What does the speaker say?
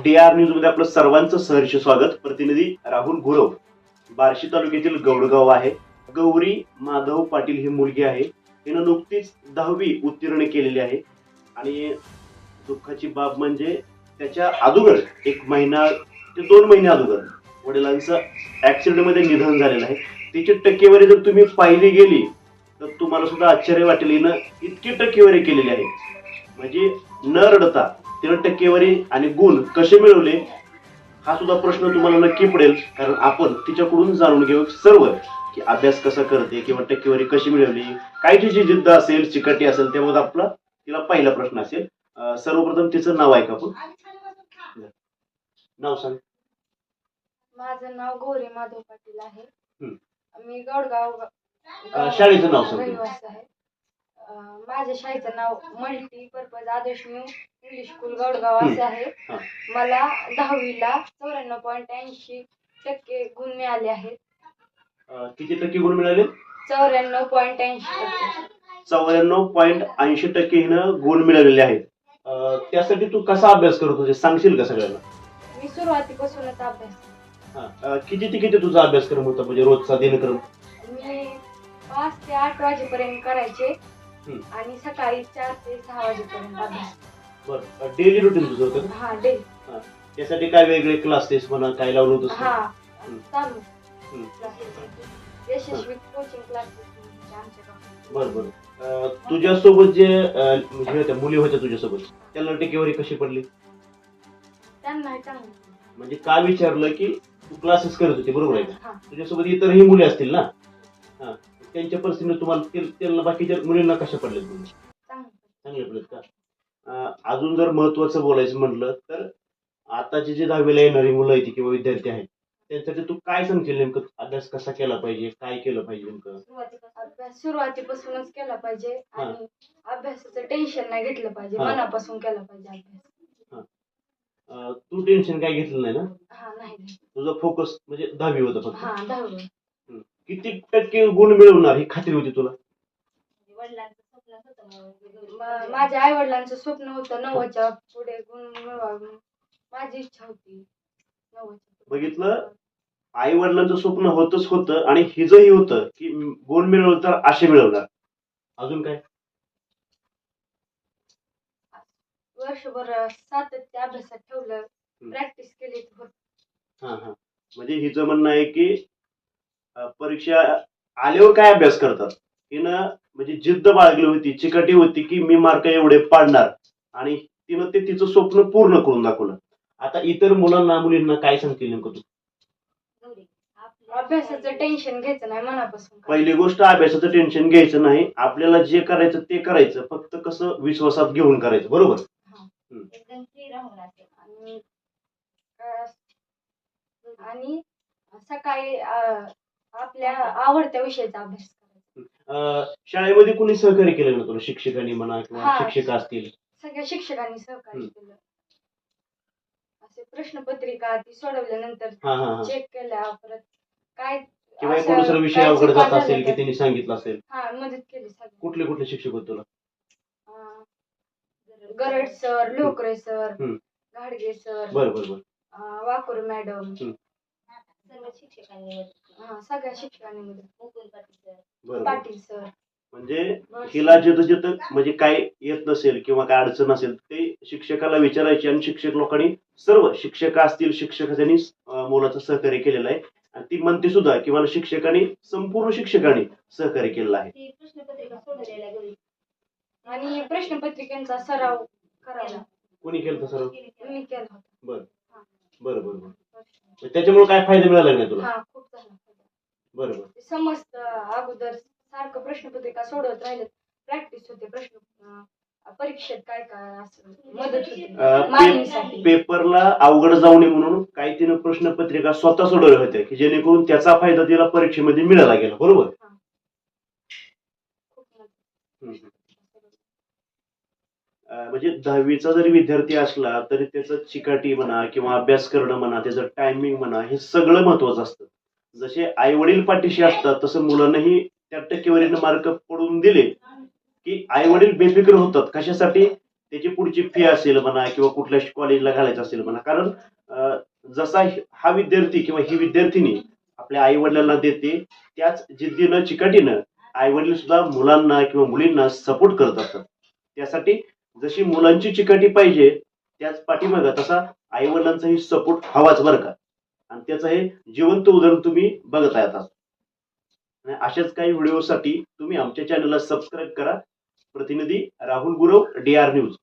DR news मध्ये आपलं सर्वांचं सहर्ष स्वागत. प्रतिनिधी राहुल गुरव, बार्शी तालुक्यातील गौडगाव आहे. गौरी माधव पाटील ही मुलगी आहे. तिनं नुकतीच 10वी उत्तीर्ण केलेली आहे आणि दुःखाची बाब म्हणजे त्याच्या अगोदर 1 महिना ते 2 महिने अगोदर वडिलांचं ऍक्सिडेंट मध्ये निधन झालेलं आहे. तिची टक्केवारी जर तुम्ही पाहिली गेली तर तुम्हाला सुद्धा आश्चर्य वाटेल. हिनं इतकी टक्केवारी केलेली आहे म्हणजे न रडता तिनं टक्केवारी आणि गुण कसे मिळवले हा सुद्धा प्रश्न तुम्हाला नक्की पडेल. कारण आपण तिच्याकडून जाणून घेऊ सर्व की अभ्यास कसा करते किंवा टक्केवारी कशी मिळवली, काय तिची जिद्द असेल, चिकाटी असेल, त्यामध्ये आपला तिला पहिला प्रश्न असेल. सर्वप्रथम तिचं नाव आहे का आपण? नाव सांग. माझं नाव गौरी माधव पाटील आहे. मी गौडगाव शाळेचं नाव सांग. रहिवासी आहे. माझ्या शाळेचं नाव मल्टीपर्पज आदर्श न्यू इंग्लिश स्कूल गौडगाव असे आहे. मला 10वीला 94.80% गुण मिळाले आहेत. किती टक्के गुण मिळाले? 94.80%. 94.80% हिनं गुण मिळवलेले आहेत. त्यासाठी तू कसा अभ्यास करत होते सांगशील का सगळ्यांना? मी सुरुवातीपासूनच अभ्यास केला. किती तुझा अभ्यासक्रम होता म्हणजे रोजचा दिनक्रम? मी 5 ते 8 वाजेपर्यंत करायचे आणि सकाळी 4 ते 6 वाजेपर्यंत अभ्यास. बरं, डेली रुटीन तुझं होतं? हा, डेली. त्यासाठी काय वेगळे क्लासेस म्हणा काय लावलं होतं? हा, चालू यशस्वी कोचिंग क्लासेस आमच्या. बरं बरं. तुझ्यासोबत जे हे होत्या मुली होत्या तुझ्यासोबत, त्यांना टक्केवारी कशी पडली? त्यांना चांगलं म्हणजे काय विचारलं की तू क्लासेस करत होती बरोबर आहे का? हा. तुझ्यासोबत इतरही मुली असतील ना, त्यांच्या परिस्थितीने तुम्हाला त्यांना बाकीच्या मुलींना कशा पडल्या तुम्ही? चांगले पडलेत का? अजून जर महत्वाचं बोलायचं म्हटलं तर आताची जी 10वीला येणारी मुलं आहेत किंवा विद्यार्थी आहेत त्यांच्यासाठी तू काय सांगशील? नेमकं अभ्यास कसा केला पाहिजे, काय केलं पाहिजे नेमकं? अभ्यास सुरुवातीपासूनच केला पाहिजे आणि अभ्यासाचं टेन्शन नाही घेतलं पाहिजे. मनापासून केला पाहिजे अभ्यास. तू टेन्शन काय घेतलं नाही ना? हा, नाही. तुझा फोकस म्हणजे 10वी होता फक्त? हा, 10वी. किती टक्के गुण मिळवणार ही खात्री होती तुला? माझ्या आई वडिलांचं स्वप्न होतं 90च्या पुढे गुण मिळवावं. माझी इच्छा होती 90च्या. बघितलं, आई वडिलांचं स्वप्न होतच होतं आणि हिजंही होतं की गुण मिळवलं तर असे मिळवणार. अजून काय? वर्षभर सातत्य अभ्यासात ठेवलं, प्रॅक्टिस केली. म्हणजे हिचं म्हणणं आहे की परीक्षा आल्यावर काय अभ्यास करतात, हिनं म्हणजे जिद्द बाळगली होती, चिकाटी होती की मी मार्क एवढे पाडणार आणि तिनं ते तिचं स्वप्न पूर्ण करून दाखवलं. आता इतर मुलांना मुलींना काय सांगतील नेमकं तू? अभ्यासाचं टेन्शन घ्यायचं नाही, मनापासून. पहिली गोष्ट अभ्यासाचं टेन्शन घ्यायचं नाही. आपल्याला जे करायचं ते करायचं, फक्त कसं विश्वासात घेऊन करायचं. बरोबर? एकदम फ्री राहून आणि सकाळी आपल्या आवडत्या विषयाचा अभ्यास करायचा. शाळेमध्ये कोणी सहकार्य केलं ना तुला? शिक्षकांनी म्हणा किंवा शिक्षिका असतील? सगळ्या शिक्षकांनी सहकार्य केलं. असे प्रश्नपत्रिका ती सोडवल्यानंतर चेक केल्या, परत काय किंवा दुसरा विषय अवघड जात असेल की त्यांनी सांगितलं असेल, मदत केली. कुठले शिक्षक होते तुला? गरड सर, लोकरे सर, घाडगे सर, बरोबर, वाकुर मॅडम, सगळ्या शिक्षकांनी मदत. पाटील सर. म्हणजे हिला जिथं म्हणजे काय येत नसेल किंवा काय अडचण असेल ते शिक्षकाला विचारायची आणि शिक्षक लोकांनी सर्व शिक्षक असतील, शिक्षकांनी मुलाचं सहकार्य केलेलं आहे आणि ती म्हणते सुद्धा की मला शिक्षकांनी संपूर्ण शिक्षकांनी सहकार्य केलेलं आहे. आणि प्रश्नपत्रिकांचा सराव करायला कोणी केलं सराव? मी केला होता. बरं. त्याच्यामुळे काय फायदा मिळाला नाही तुला? खूप झाला. बरोबर. समजत अगोदर सारखं प्रश्नपत्रिका सोडवत राहिलं, प्रॅक्टिस होते. प्रश्न परीक्षेत काय असं मदत होते. पेपरला अवघड जाऊ नये म्हणून काही तिने प्रश्नपत्रिका स्वतः सोडवल्या होत्या की जेणेकरून त्याचा फायदा तिला परीक्षेमध्ये मिळाला गेला. बरोबर? म्हणजे 10वीचा जरी विद्यार्थी असला तरी त्याचं चिकाटी म्हणा किंवा अभ्यास करणं म्हणा, त्याचं टायमिंग म्हणा, हे सगळं महत्वाचं असतं. जसे आई वडील पाठीशी असतात तसं मुलांनाही त्या टक्केवारीने मार्क पडून दिले की आई वडील बेफिकर होतात. कशासाठी? त्याची पुढची फी असेल म्हणा किंवा कुठल्या कॉलेजला घालायचं असेल म्हणा. कारण जसा हा विद्यार्थी किंवा ही विद्यार्थिनी आपल्या आई वडिलांना देते त्याच जिद्दीनं चिकाटीनं आई वडील सुद्धा मुलांना किंवा मुलींना सपोर्ट करत असतात. त्यासाठी जशी मुलांची चिकाटी पाहिजे त्याच पाठीमागं तसा आई वडिलांचाही सपोर्ट हवाच बरं का. आणि त्याचं हे जिवंत उदाहरण तुम्ही बघत आहात. आणि अशाच काही व्हिडिओसाठी तुम्ही आमच्या चॅनलला सबस्क्राईब करा. प्रतिनिधी राहुल गुरव, DR न्यूज.